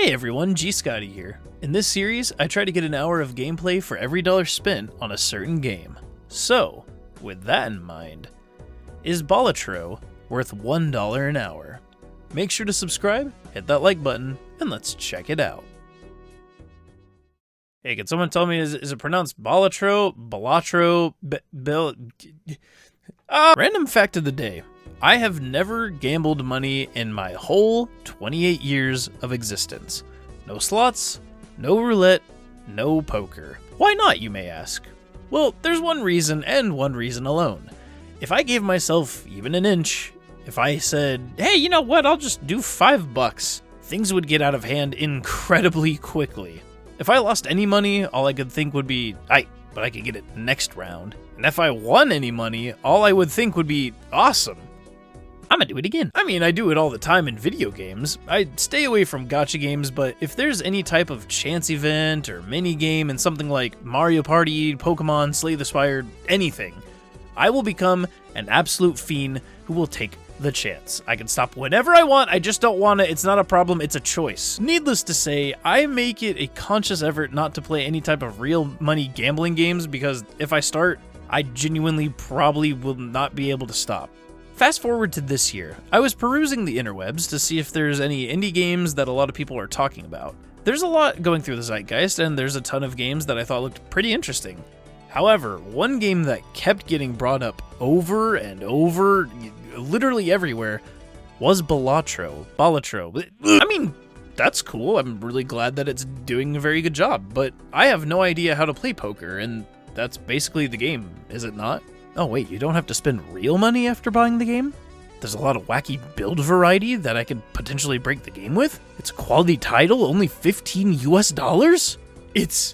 Hey everyone, GScotty here. In this series, I try to get an hour of gameplay for every dollar spent on a certain game. So, with that in mind, is Balatro worth $1 an hour? Make sure to subscribe, hit that like button, and let's check it out. Hey, can someone tell me, is it pronounced Balatro, Balatro, Random fact of the day. I have never gambled money in my whole 28 years of existence. No slots, no roulette, no poker. Why not, you may ask? Well, there's one reason and one reason alone. If I gave myself even an inch, if I said, hey, you know what, I'll just do $5, things would get out of hand incredibly quickly. If I lost any money, all I could think would be, but I could get it next round. And if I won any money, all I would think would be, awesome. I'm gonna do it again. I mean, I do it all the time in video games. I stay away from gacha games, but if there's any type of chance event or mini game in something like Mario Party, Pokemon, Slay the Spire, anything, I will become an absolute fiend who will take the chance. I can stop whenever I want, I just don't want to. It's not a problem, it's a choice. Needless to say, I make it a conscious effort not to play any type of real money gambling games because if I start, I genuinely probably will not be able to stop. Fast forward to this year, I was perusing the interwebs to see if there's any indie games that a lot of people are talking about. There's a lot going through the zeitgeist, and there's a ton of games that I thought looked pretty interesting. However, one game that kept getting brought up over and over, literally everywhere, was Balatro. I mean, that's cool, I'm really glad that it's doing a very good job, but I have no idea how to play poker, and that's basically the game, is it not? Oh wait, you don't have to spend real money after buying the game? There's a lot of wacky build variety that I could potentially break the game with? It's a quality title, only $15 US? It's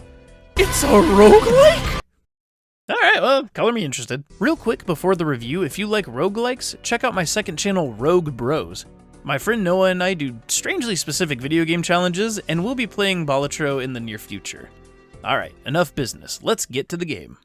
a roguelike? Alright, well, color me interested. Real quick before the review, if you like roguelikes, check out my second channel, Rogue Bros. My friend Noah and I do strangely specific video game challenges, and we'll be playing Balatro in the near future. Alright, enough business, let's get to the game.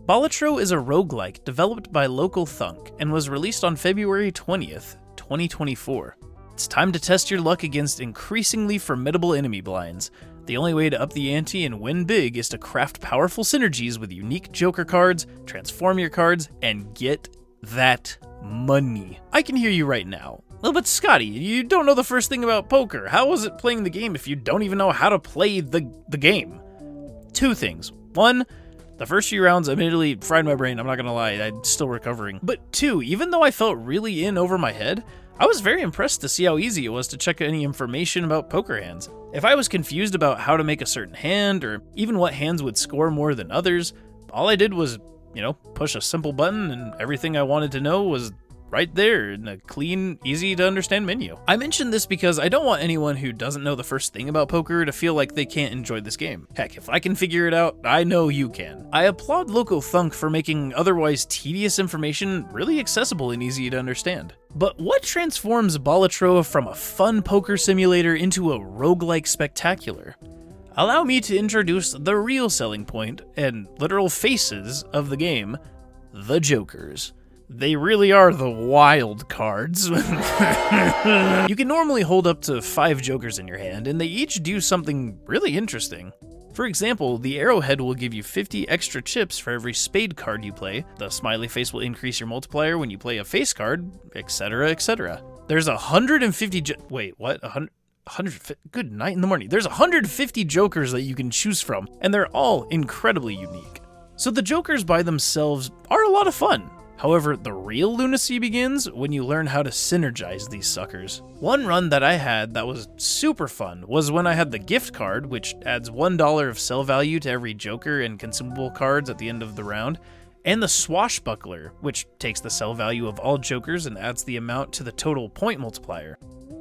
Balatro is a roguelike developed by Local Thunk and was released on February 20th, 2024. It's time to test your luck against increasingly formidable enemy blinds. The only way to up the ante and win big is to craft powerful synergies with unique Joker cards, transform your cards, and get that money. I can hear you right now. Well, but Scotty, you don't know the first thing about poker. How is it playing the game if you don't even know how to play the game? Two things. One, the first few rounds admittedly fried my brain, I'm not gonna lie, I'm still recovering. But two, even though I felt really in over my head, I was very impressed to see how easy it was to check any information about poker hands. If I was confused about how to make a certain hand, or even what hands would score more than others, all I did was, push a simple button and everything I wanted to know was right there in a clean, easy to understand menu. I mention this because I don't want anyone who doesn't know the first thing about poker to feel like they can't enjoy this game. Heck, if I can figure it out, I know you can. I applaud Local Thunk for making otherwise tedious information really accessible and easy to understand. But what transforms Balatro from a fun poker simulator into a roguelike spectacular? Allow me to introduce the real selling point and literal faces of the game, the Jokers. They really are the wild cards. You can normally hold up to 5 Jokers in your hand, and they each do something really interesting. For example, the arrowhead will give you 50 extra chips for every spade card you play, the smiley face will increase your multiplier when you play a face card, etc, etc. There's 150 good night in the morning. There's 150 Jokers that you can choose from, and they're all incredibly unique. So the Jokers by themselves are a lot of fun. However, the real lunacy begins when you learn how to synergize these suckers. One run that I had that was super fun was when I had the gift card, which adds $1 of sell value to every Joker and consumable cards at the end of the round, and the Swashbuckler, which takes the sell value of all Jokers and adds the amount to the total point multiplier.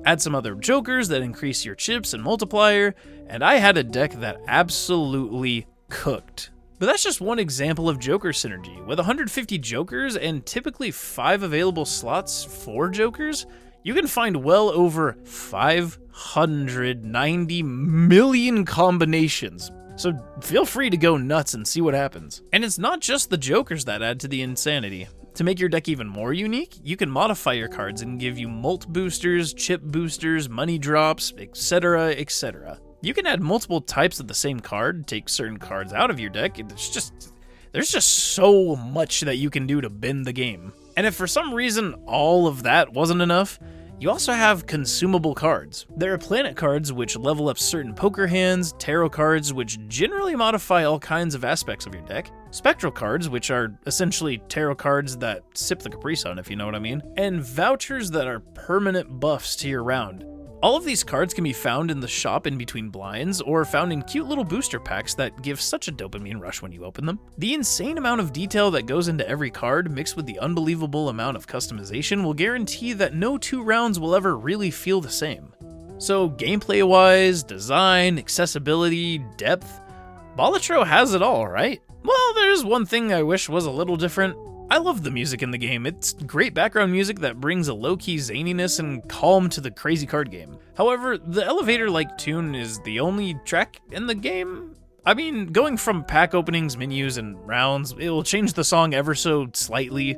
Add some other Jokers that increase your chips and multiplier, and I had a deck that absolutely cooked. But that's just one example of Joker synergy. With 150 Jokers and typically 5 available slots for Jokers, you can find well over 590 million combinations. so feel free to go nuts and see what happens. And it's not just the jokers that add to the insanity. To make your deck even more unique, you can modify your cards and give you molt boosters, chip boosters, money drops, etc, etc. You can add multiple types of the same card, take certain cards out of your deck. There's just so much that you can do to bend the game. And if for some reason all of that wasn't enough, you also have consumable cards. There are planet cards which level up certain poker hands, tarot cards which generally modify all kinds of aspects of your deck, spectral cards which are essentially tarot cards that sip the Capri Sun, if you know what I mean, and vouchers that are permanent buffs to your round. All of these cards can be found in the shop in between blinds, or found in cute little booster packs that give such a dopamine rush when you open them. The insane amount of detail that goes into every card, mixed with the unbelievable amount of customization, will guarantee that no 2 rounds will ever really feel the same. So gameplay-wise, design, accessibility, depth, Balatro has it all, right? Well, there's one thing I wish was a little different. I love the music in the game. It's great background music that brings a low-key zaniness and calm to the crazy card game. However, the elevator-like tune is the only track in the game. I mean, going from pack openings, menus, and rounds, it will change the song ever so slightly,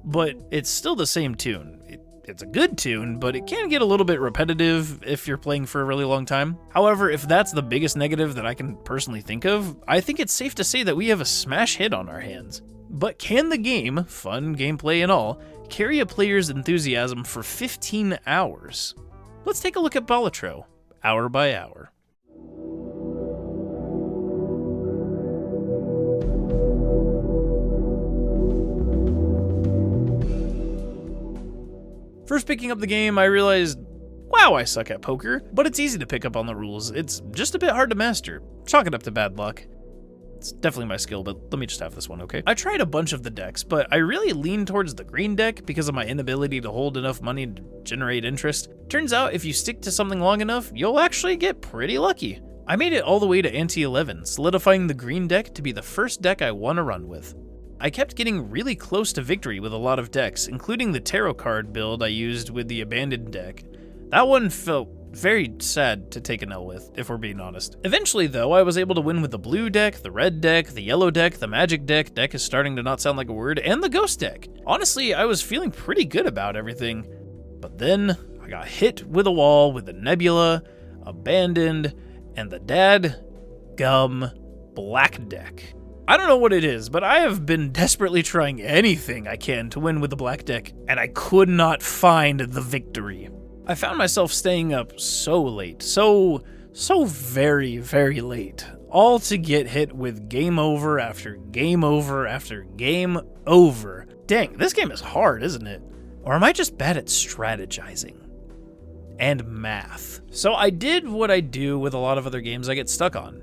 but it's still the same tune. It's a good tune, but it can get a little bit repetitive if you're playing for a really long time. However, if that's the biggest negative that I can personally think of, I think it's safe to say that we have a smash hit on our hands. But can the game, fun gameplay and all, carry a player's enthusiasm for 15 hours? Let's take a look at Balatro, hour by hour. First picking up the game, I realized, wow, I suck at poker, but it's easy to pick up on the rules. It's just a bit hard to master. Chalk it up to bad luck. It's definitely my skill, but let me just have this one, okay? I tried a bunch of the decks, but I really leaned towards the green deck because of my inability to hold enough money to generate interest. Turns out if you stick to something long enough, you'll actually get pretty lucky. I made it all the way to ante 11, solidifying the green deck to be the first deck I won a run with. I kept getting really close to victory with a lot of decks, including the tarot card build I used with the abandoned deck. That one felt very sad to take an L with, if we're being honest. Eventually, though, I was able to win with the blue deck, the red deck, the yellow deck, the magic deck is starting to not sound like a word, and the ghost deck. Honestly, I was feeling pretty good about everything. But then, I got hit with a wall with the nebula, abandoned, and the gum black deck. I don't know what it is, but I have been desperately trying anything I can to win with the black deck, and I could not find the victory. I found myself staying up so late, so very, very late, all to get hit with game over after game over after game over. Dang, this game is hard, isn't it? Or am I just bad at strategizing? And math. So I did what I do with a lot of other games I get stuck on.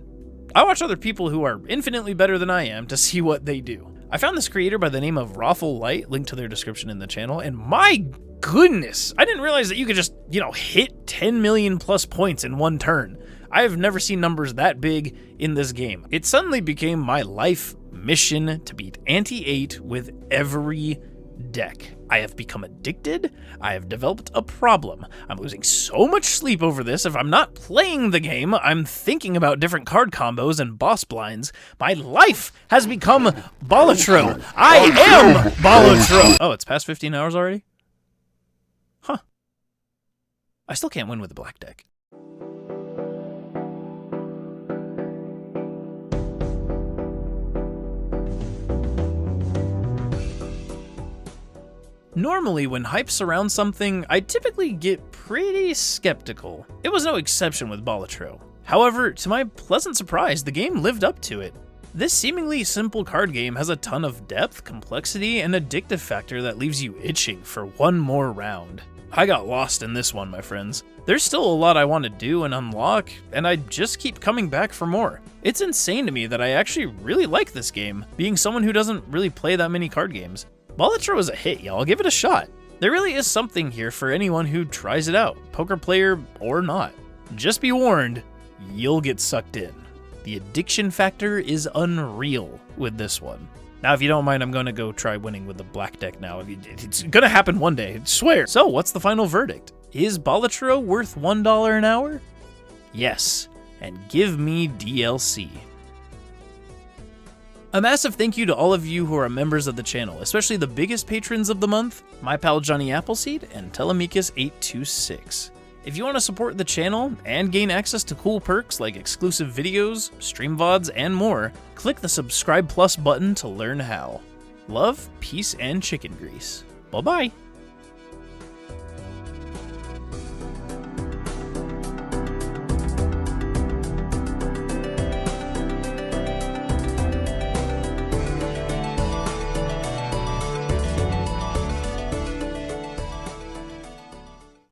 I watch other people who are infinitely better than I am to see what they do. I found this creator by the name of Raffle Light, linked to their description in the channel, and my goodness, I didn't realize that you could just, hit 10 million plus points in one turn. I have never seen numbers that big in this game. It suddenly became my life mission to beat ante 8 with every deck. I have become addicted. I have developed a problem. I'm losing so much sleep over this. If I'm not playing the game, I'm thinking about different card combos and boss blinds. My life has become Balatro. I am Balatro. Oh, it's past 15 hours already? Huh. I still can't win with the black deck. Normally, when hype surrounds something, I typically get pretty skeptical. It was no exception with Balatro. However, to my pleasant surprise, the game lived up to it. This seemingly simple card game has a ton of depth, complexity, and addictive factor that leaves you itching for one more round. I got lost in this one, my friends. There's still a lot I want to do and unlock, and I just keep coming back for more. It's insane to me that I actually really like this game, being someone who doesn't really play that many card games. Balatro is a hit, y'all. Give it a shot. There really is something here for anyone who tries it out, poker player or not. Just be warned, you'll get sucked in. The addiction factor is unreal with this one. Now, if you don't mind, I'm going to go try winning with the black deck now. It's going to happen one day, I swear. So, what's the final verdict? Is Balatro worth $1 an hour? Yes, and give me DLC. A massive thank you to all of you who are members of the channel, especially the biggest patrons of the month, my pal Johnny Appleseed and Telemachus826. If you want to support the channel and gain access to cool perks like exclusive videos, stream VODs, and more, click the subscribe plus button to learn how. Love, peace, and chicken grease. Bye-bye.